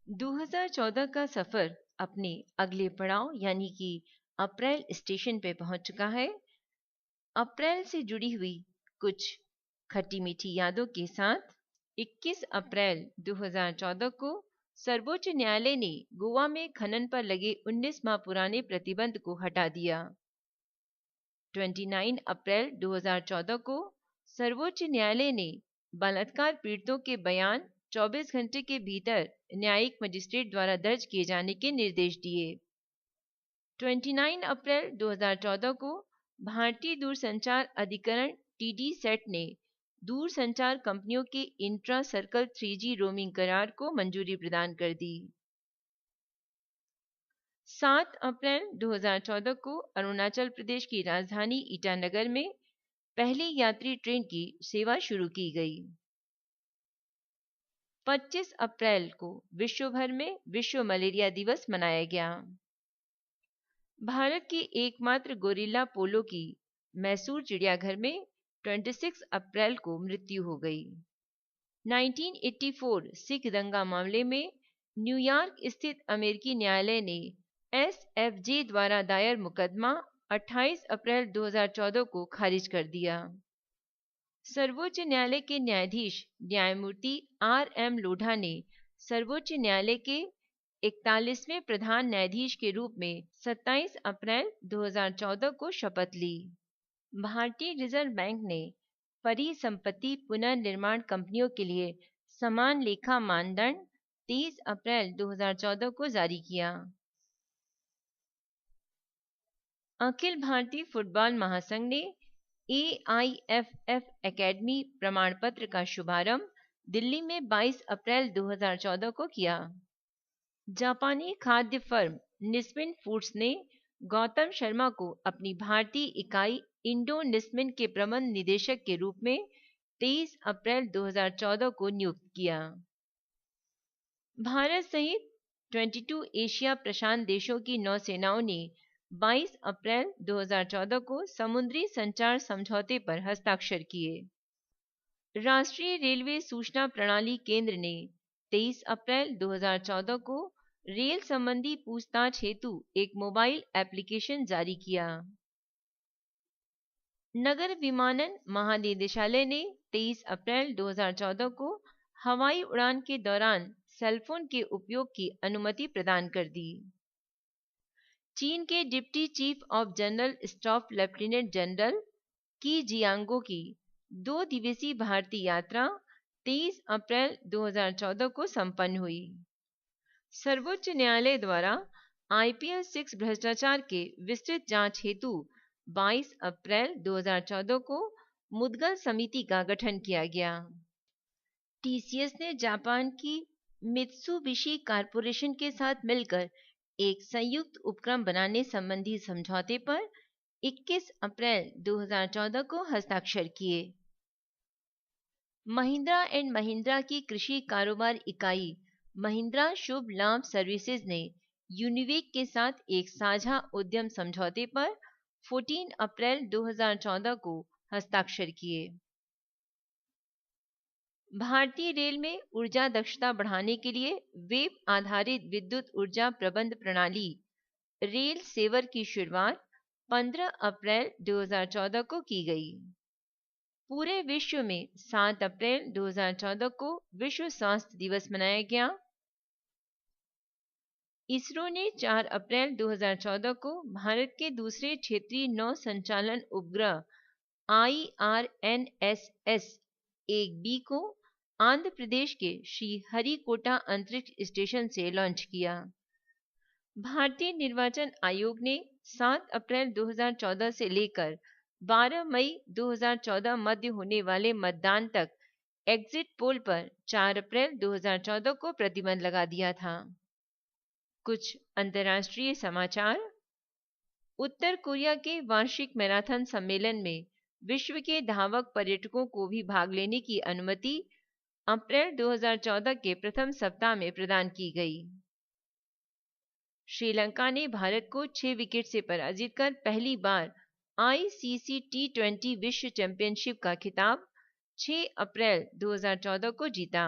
2014 का सफर अपने अगले पड़ाव यानी कि अप्रैल स्टेशन पे पहुंच चुका है। अप्रैल से जुड़ी हुई कुछ खट्टी मीठी यादों के साथ 21 अप्रैल 2014 को सर्वोच्च न्यायालय ने गोवा में खनन पर लगे 19 माह पुराने प्रतिबंध को हटा दिया। 29 अप्रैल 2014 को सर्वोच्च न्यायालय ने बलात्कार पीड़ितों के बयान 24 घंटे के भीतर न्यायिक मजिस्ट्रेट द्वारा दर्ज किए जाने के निर्देश दिए। 29 अप्रैल 2014 को भारतीय दूरसंचार अधिकरण टीडी सेट ने दूरसंचार कंपनियों के इंट्रा सर्कल 3G रोमिंग करार को मंजूरी प्रदान कर दी। 7 अप्रैल 2014 को अरुणाचल प्रदेश की राजधानी ईटानगर में पहली यात्री ट्रेन की सेवा शुरू की गई। 25 अप्रैल को विश्व भर में विश्व मलेरिया दिवस मनाया गया। भारत की एकमात्र गोरिल्ला पोलो की मैसूर चिड़ियाघर में 26 अप्रैल को मृत्यु हो गई। 1984 सिख दंगा मामले में न्यूयॉर्क स्थित अमेरिकी न्यायालय ने SFJ द्वारा दायर मुकदमा 28 अप्रैल 2014 को खारिज कर दिया। सर्वोच्च न्यायालय के न्यायाधीश न्यायमूर्ति RM लोढ़ा ने सर्वोच्च न्यायालय के 41वें प्रधान न्यायाधीश के रूप में 27 अप्रैल 2014 को शपथ ली। भारतीय रिजर्व बैंक ने परिसंपत्ति पुनर्निर्माण कंपनियों के लिए समान लेखा मानदंड 30 अप्रैल 2014 को जारी किया। अखिल भारतीय फुटबॉल महासंघ ने AIFF एकेडमी प्रमाण पत्र का शुभारंभ दिल्ली में 22 अप्रैल 2014 को किया। जापानी खाद्य फर्म निस्मिन फूड्स ने गौतम शर्मा को अपनी भारतीय इकाई इंडो निस्मिन के प्रबंध निदेशक के रूप में 23 अप्रैल 2014 को नियुक्त किया। भारत सहित 22 एशिया प्रशांत देशों की नौसेनाओं ने 22 अप्रैल 2014 को समुद्री संचार समझौते पर हस्ताक्षर किए। राष्ट्रीय रेलवे सूचना प्रणाली केंद्र ने 23 अप्रैल 2014 को रेल संबंधी पूछताछ हेतु एक मोबाइल एप्लीकेशन जारी किया। नगर विमानन महानिदेशालय ने 23 अप्रैल 2014 को हवाई उड़ान के दौरान सेलफोन के उपयोग की अनुमति प्रदान कर दी। चीन के deputy chief of general staff lieutenant general की जियांगो की 2 दिवसीय भारतीय यात्रा 23 अप्रैल 2014 को संपन्न हुई। सर्वोच्च न्यायालय द्वारा IPL 6 भ्रष्टाचार के विस्तृत जांच हेतु 22 अप्रैल 2014 को मुद्गल समिति का गठन किया गया। TCS ने जापान की मित्सुबिशी कॉरपोरेशन के साथ मिलकर एक संयुक्त उपक्रम बनाने संबंधी समझौते पर 21 अप्रैल 2014 को हस्ताक्षर किए। महिंद्रा एंड महिंद्रा की कृषि कारोबार इकाई महिंद्रा शुभ लाभ सर्विसेज ने यूनिवेक के साथ एक साझा उद्यम समझौते पर 14 अप्रैल 2014 को हस्ताक्षर किए। भारतीय रेल में ऊर्जा दक्षता बढ़ाने के लिए वेब आधारित विद्युत ऊर्जा प्रबंध प्रणाली रेल सेवर की शुरुआत 15 अप्रैल 2014 को की गई। पूरे विश्व में 7 अप्रैल 2014 को विश्व स्वास्थ्य दिवस मनाया गया। इसरो ने 4 अप्रैल 2014 को भारत के दूसरे क्षेत्रीय नौ संचालन उपग्रह IRNSS-1B को आंध्र प्रदेश के श्रीहरिकोटा अंतरिक्ष स्टेशन से लॉन्च किया। भारतीय निर्वाचन आयोग ने 7 अप्रैल 2014 से लेकर 12 मई 2014 मध्य होने वाले मतदान तक एग्जिट पोल पर 4 अप्रैल 2014 को प्रतिबंध लगा दिया था। कुछ अंतर्राष्ट्रीय समाचार। उत्तर कोरिया के वार्षिक मैराथन सम्मेलन में विश्व के धावक पर्यटकों को भी भाग लेने की अनुमति अप्रैल 2014 के प्रथम सप्ताह में प्रदान की गई। श्रीलंका ने भारत को 6 विकेट से पराजित कर पहली बार ICC T20 विश्व चैंपियनशिप का खिताब 6 अप्रैल 2014 को जीता।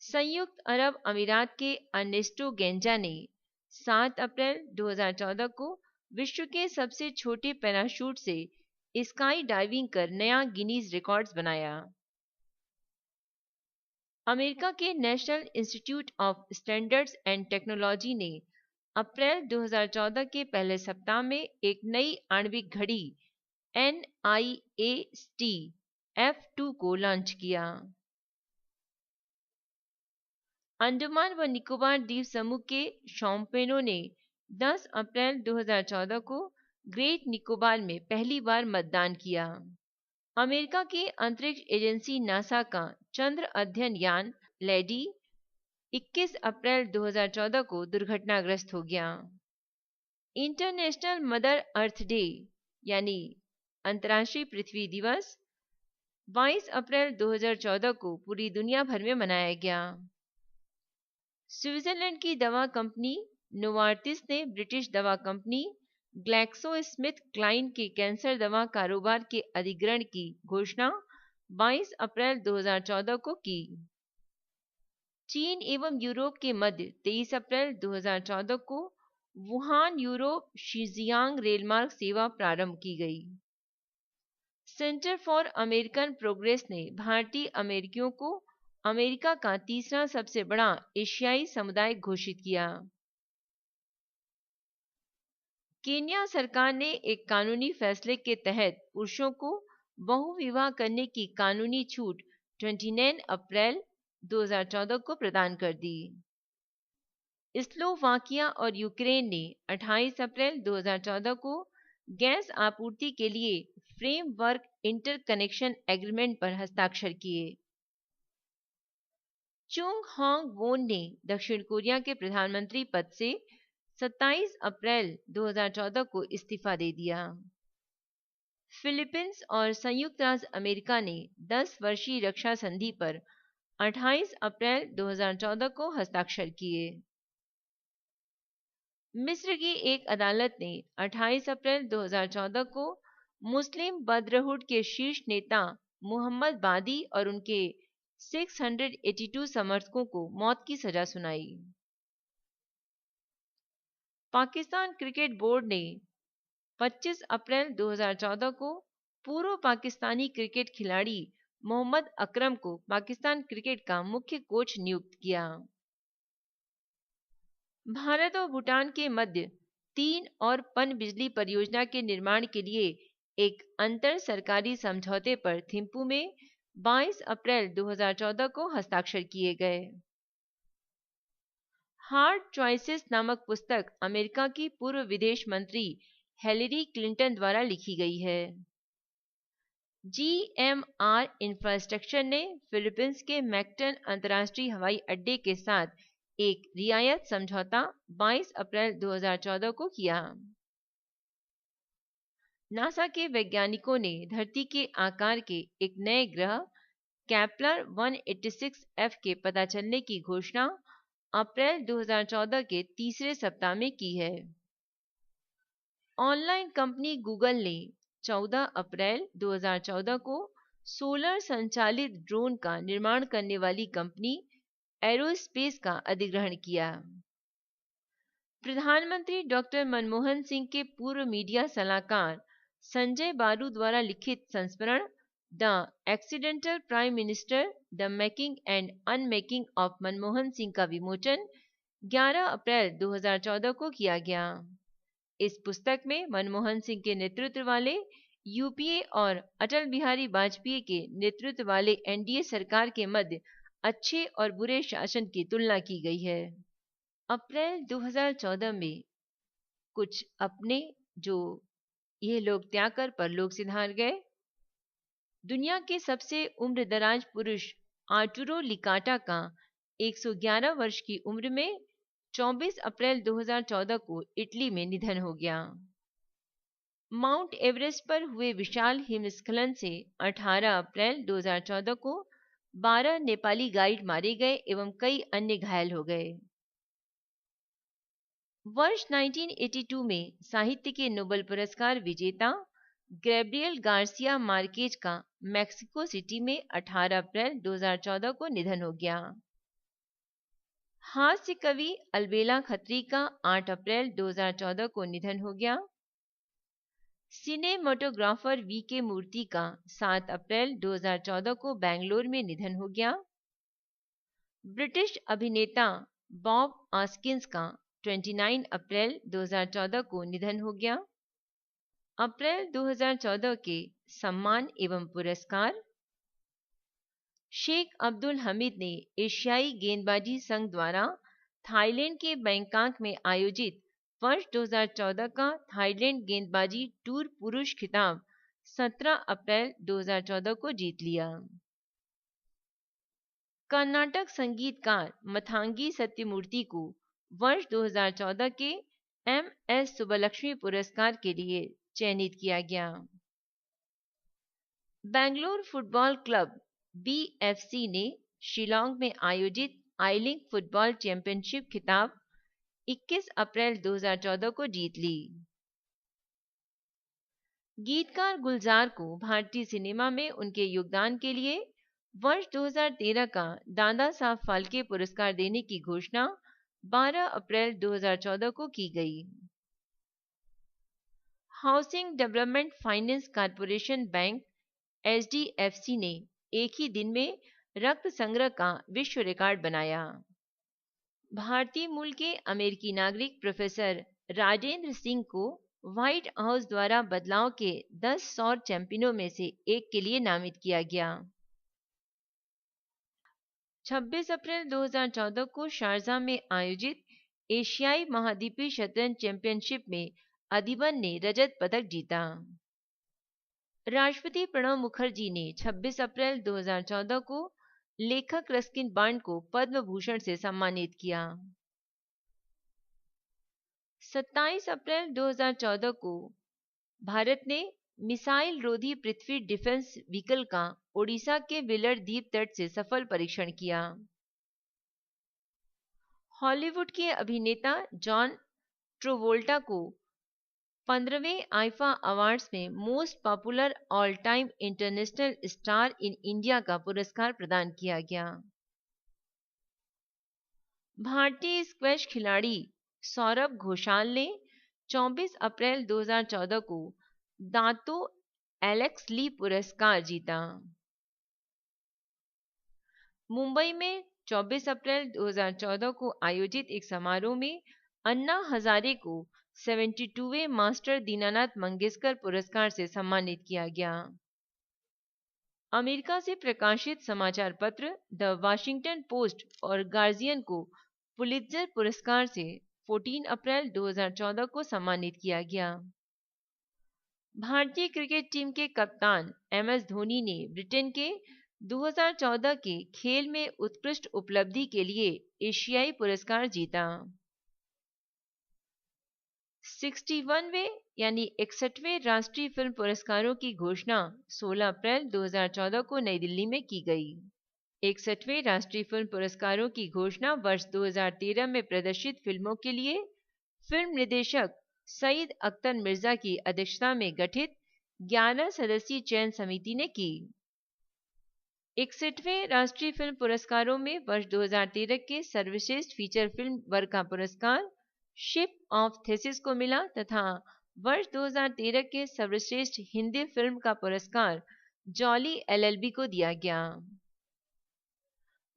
संयुक्त अरब अमीरात के अर्नेस्टो गेंजा ने 7 अप्रैल 2014 को विश्व के सबसे छोटे पैराशूट से स्काई डाइविंग कर नया गिनीज रिकॉर्ड्स बनाया। अमेरिका के national institute of standards and technology ने अप्रैल 2014 के पहले सप्ताह में एक नई आणविक घड़ी NIAST F2 को लॉन्च किया। अंडमान व निकोबार द्वीप समूह के शौम्पेनो ने 10 अप्रैल 2014 को ग्रेट निकोबार में पहली बार मतदान किया। अमेरिका की अंतरिक्ष एजेंसी नासा का चंद्र अध्ययन यान लेडी 21 अप्रैल 2014 को दुर्घटनाग्रस्त हो गया। इंटरनेशनल मदर अर्थ डे यानी अंतर्राष्ट्रीय पृथ्वी दिवस 22 अप्रैल 2014 को पूरी दुनिया भर में मनाया गया। स्विट्जरलैंड की दवा कंपनी नोवार्टिस ने ब्रिटिश दवा कंपनी ग्लैक्सोस्मिथक्लाइन के कैंसर दवा कारोबार के अधिग्रहण की घोषणा 22 अप्रैल 2014 को की। चीन एवं यूरोप के मध्य 23 अप्रैल 2014 को वुहान यूरोप शिजियांग रेलमार्ग सेवा प्रारंभ की गई। सेंटर फॉर अमेरिकन प्रोग्रेस ने भारतीय अमेरिकियों को अमेरिका का तीसरा सबसे बड़ा एशियाई समुदाय घोषित किया। केन्या सरकार ने एक कानूनी फैसले के तहत पुरुषों को बहुविवाह करने की कानूनी छूट 29 अप्रैल 2014 को प्रदान कर दी। स्लोवाकिया और यूक्रेन ने 28 अप्रैल 2014 को गैस आपूर्ति के लिए फ्रेमवर्क इंटरकनेक्शन एग्रीमेंट पर हस्ताक्षर किए। चुंग होंग वोन ने दक्षिण कोरिया के प्रधानमंत्री पद से 27 अप्रैल 2014 को इस्तीफा दे दिया। फिलीपींस और संयुक्त राज्य अमेरिका ने 10 वर्षीय रक्षा संधि पर 28 अप्रैल 2014 को हस्ताक्षर किए। मिस्र की एक अदालत ने 28 अप्रैल 2014 को मुस्लिम ब्रदरहुड के शीर्ष नेता मोहम्मद बादी और उनके 682 समर्थकों को मौत की सजा सुनाई। पाकिस्तान क्रिकेट बोर्ड ने 25 अप्रैल 2014 को पूर्व पाकिस्तानी क्रिकेट खिलाड़ी मोहम्मद अकरम को पाकिस्तान क्रिकेट का मुख्य कोच नियुक्त किया। भारत और भूटान के मध्य 3 और पनबिजली परियोजना के निर्माण के लिए एक अंतर सरकारी समझौते पर थिम्पू में 22 अप्रैल 2014 को हस्ताक्षर किए गए। हार्ड चॉइसेस नामक पुस्तक अमेरिका की पूर्व विदेश मंत्री हिलरी क्लिंटन द्वारा लिखी गई है। GMR इंफ्रास्ट्रक्चर ने फिलीपींस के मैकटन अंतर्राष्ट्रीय हवाई अड्डे के साथ एक रियायत समझौता 22 अप्रैल 2014 को किया। नासा के वैज्ञानिकों ने धरती के आकार के एक नए ग्रह केपलर 186f के पता चलने की घोषणा अप्रैल 2014 के तीसरे सप्ताह में की है। ऑनलाइन कंपनी गूगल ने 14 अप्रैल 2014 को सोलर संचालित ड्रोन का निर्माण करने वाली कंपनी एरोस्पेस का अधिग्रहण किया। प्रधानमंत्री डॉक्टर मनमोहन सिंह के पूर्व मीडिया सलाहकार संजय बारू द्वारा लिखित संस्मरण the accidental prime minister the making and unmaking of Manmohan Singh का विमोचन 11 अप्रैल 2014 को किया गया। इस पुस्तक में मनमोहन सिंह के नेतृत्व वाले यूपीए और अटल बिहारी वाजपेयी के नेतृत्व वाले एनडीए सरकार के मध्य अच्छे और बुरे शासन की तुलना की गई है। अप्रैल 2014 में कुछ अपने जो ये लोग त्याग कर परलोक सिधार गए। दुनिया के सबसे उम्रदराज पुरुष आर्टुरो लिकाटा का 111 वर्ष की उम्र में 24 अप्रैल 2014 को इटली में निधन हो गया। माउंट एवरेस्ट पर हुए विशाल हिमस्खलन से 18 अप्रैल 2014 को 12 नेपाली गाइड मारे गए एवं कई अन्य घायल हो गए। वर्ष 1982 में साहित्य के नोबेल पुरस्कार विजेता गैब्रियल गार्सिया मार्केज का मैक्सिको सिटी में 18 अप्रैल 2014 को निधन हो गया। हास्य कवि अलबेला खत्री का 8 अप्रैल 2014 को निधन हो गया। सिनेमेटोग्राफर वी के मूर्ति का 7 अप्रैल 2014 को बेंगलोर में निधन हो गया। ब्रिटिश अभिनेता बॉब ऑस्किंस का 29 अप्रैल 2014 को निधन हो गया। अप्रैल 2014 के सम्मान एवं पुरस्कार। शेख अब्दुल हमीद ने एशियाई गेंदबाजी संघ द्वारा थाईलैंड के बैंकॉक में आयोजित वर्ष 2014 का थाईलैंड गेंदबाजी टूर पुरुष खिताब 17 अप्रैल 2014 को जीत लिया। कर्नाटक संगीतकार मथांगी सत्यमूर्ति को वर्ष 2014 के एम.एस. सुब्बलक्ष्मी पुरस्कार के लिए चयनित किया गया। बेंगलुरु फुटबॉल क्लब बीएफसी ने शिलोंग में आयोजित आई लीग फुटबॉल चैंपियनशिप खिताब 21 अप्रैल 2014 को जीत ली। गीतकार गुलजार को भारतीय सिनेमा में उनके योगदान के लिए वर्ष 2013 का दादा साहब फाल्के पुरस्कार देने की घोषणा 12 अप्रैल 2014 को की गई। Housing development finance corporation bank HDFC ने एक ही दिन में रक्त संग्रह का विश्व रिकॉर्ड बनाया। भारतीय मूल के अमेरिकी नागरिक प्रोफेसर राजेंद्र सिंह को व्हाइट हाउस द्वारा बदलाव के 10 सौर चैंपियनों में से एक के लिए नामित किया गया। 26 अप्रैल 2014 को शारजाह में आयोजित एशियाई महाद्वीपीय शतरंज चैंपियनशिप में अधिबन ने रजत पदक जीता। राष्ट्रपति प्रणब मुखर्जी ने 26 अप्रैल 2014 को लेखक रस्किन बॉन्ड को पद्म भूषण से सम्मानित किया। 27 अप्रैल 2014 को भारत ने मिसाइल रोधी पृथ्वी डिफेंस व्हीकल का ओडिशा के विलर द्वीप तट से सफल परीक्षण किया। हॉलीवुड के अभिनेता जॉन ट्रोवोल्टा को 15वें आईफा अवार्ड्स में most popular all time international star in India का पुरस्कार प्रदान किया गया। भारतीय स्क्वैश खिलाड़ी सौरभ घोषाल ने 24 अप्रैल 2014 को दातो एलेक्स ली पुरस्कार जीता। मुंबई में 24 अप्रैल 2014 को आयोजित एक समारोह में अन्ना हजारे को 72वें मास्टर दीनानाथ मंगेशकर पुरस्कार से सम्मानित किया गया। अमेरिका से प्रकाशित समाचार पत्र द वाशिंगटन पोस्ट और गार्जियन को पुलित्जर पुरस्कार से 14 अप्रैल 2014 को सम्मानित किया गया। भारतीय क्रिकेट टीम के कप्तान एम.एस. धोनी ने ब्रिटेन के 2014 के खेल में उत्कृष्ट उपलब्धि के लिए एशियाई पुरस्कार जीता। 61वें यानी 61वें राष्ट्रीय फिल्म पुरस्कारों की घोषणा 16 अप्रैल 2014 को नई दिल्ली में की गई। 61वें राष्ट्रीय फिल्म पुरस्कारों की घोषणा वर्ष 2013 में प्रदर्शित फिल्मों के लिए फिल्म निदेशक सईद अख्तर मिर्जा की अध्यक्षता में गठित 11 सदस्यीय चयन समिति ने की। 61वें राष्ट्रीय फिल्म पुरस्कारों में वर्ष 2013 के सर्वश्रेष्ठ फीचर फिल्म वर्ग का पुरस्कार शिप ऑफ थेसिस को मिला तथा वर्ष 2013 के सर्वश्रेष्ठ हिंदी फिल्म का पुरस्कार जॉली एलएलबी को दिया गया।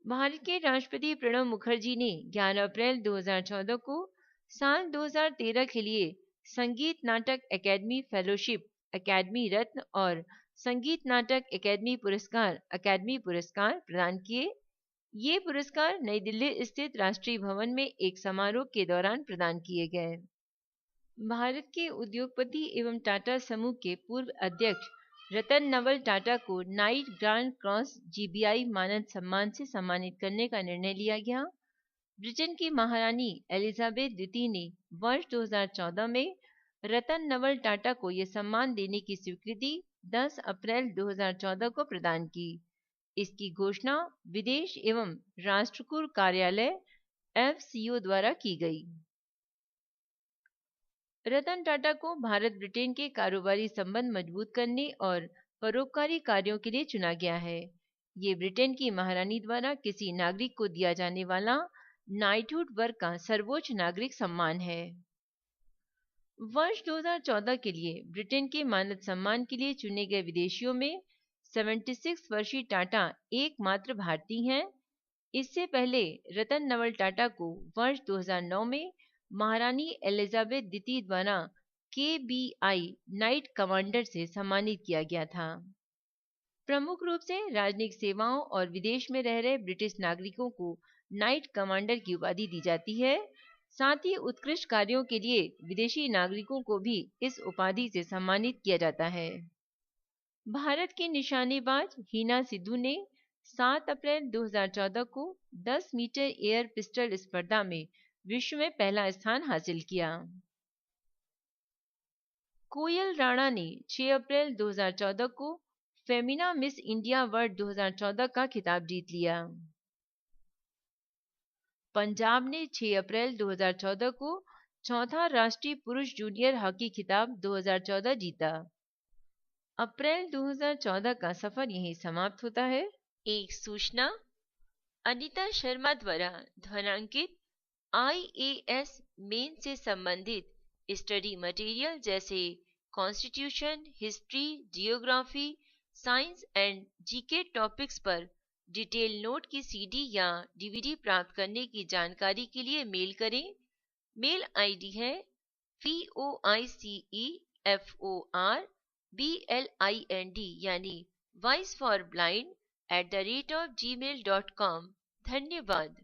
भारत के राष्ट्रपति प्रणब मुखर्जी ने 11 अप्रैल 2014 को साल 2013 के लिए संगीत नाटक अकादमी फेलोशिप, अकादमी रत्न और संगीत नाटक अकादमी पुरस्कार प्रदान किए। ये पुरस्कार नई दिल्ली स्थित राष्ट्रीय भवन में एक समारोह के दौरान प्रदान किए गए। भारत के उद्योगपति एवं टाटा समूह के पूर्व अध्यक्ष रतन नवल टाटा को नाइट ग्रांड क्रॉस जीबीआई मानद सम्मान से सम्मानित करने का निर्णय लिया गया। ब्रिटेन की महारानी एलिजाबेथ द्वितीय ने वर्ष 2014 में रतन नवल टाटा को यह सम्मान देने की स्वीकृति 10 अप्रैल 2014 को प्रदान की। इसकी घोषणा विदेश एवं राष्ट्रकुल कार्यालय एफसीओ द्वारा की गई। रतन टाटा को भारत ब्रिटेन के कारोबारी संबंध मजबूत करने और परोपकारी कार्यों के लिए चुना गया है। ये ब्रिटेन की महारानी द्वारा किसी नागरिक को दिया जाने वाला नाइटहुड वर्ग का सर्वोच्च नागरिक सम्मान है। वर्ष 2014 के लिए ब्रिटेन के मानद सम्मान के लिए चुने गए विदेशियों में 76 वर्षीय टाटा एकमात्र भारतीय हैं। इससे पहले रतन नवल टाटा को वर्ष 2009 में महारानी एलिजाबेथ द्वितीय द्वारा KBI नाइट कमांडर से सम्मानित किया गया था। प्रमुख रूप से राजनयिक सेवाओं और विदेश में रह रहे ब्रिटिश नागरिकों को नाइट कमांडर की उपाधि दी जाती है। साथ ही उत्कृष्ट कार्यों के लिए विदेशी नागरिकों को भी इस उपाधि से सम्मानित किया जाता है। भारत की निशानेबाज हिना सिद्धू ने 7 अप्रैल 2014 को 10 मीटर एयर पिस्टल स्पर्धा में विश्व में पहला स्थान हासिल किया। कोयल राणा ने 6 अप्रैल 2014 को फेमिना मिस इंडिया वर्ल्ड 2014 का खिताब जीत लिया। पंजाब ने 6 अप्रैल 2014 को चौथा राष्ट्रीय पुरुष जूनियर हॉकी खिताब 2014 जीता। अप्रैल 2014 का सफर यहीं समाप्त होता है। एक सूचना, अनीता शर्मा द्वारा ध्वनांकित IAS मेन से संबंधित स्टडी मटेरियल जैसे constitution, history, geography, science and GK topics पर डिटेल नोट की CD या DVD प्राप्त करने की जानकारी के लिए मेल करें। मेल ID है voiceforblind यानी वॉइस फॉर ब्लाइंड @gmail.com। धन्यवाद।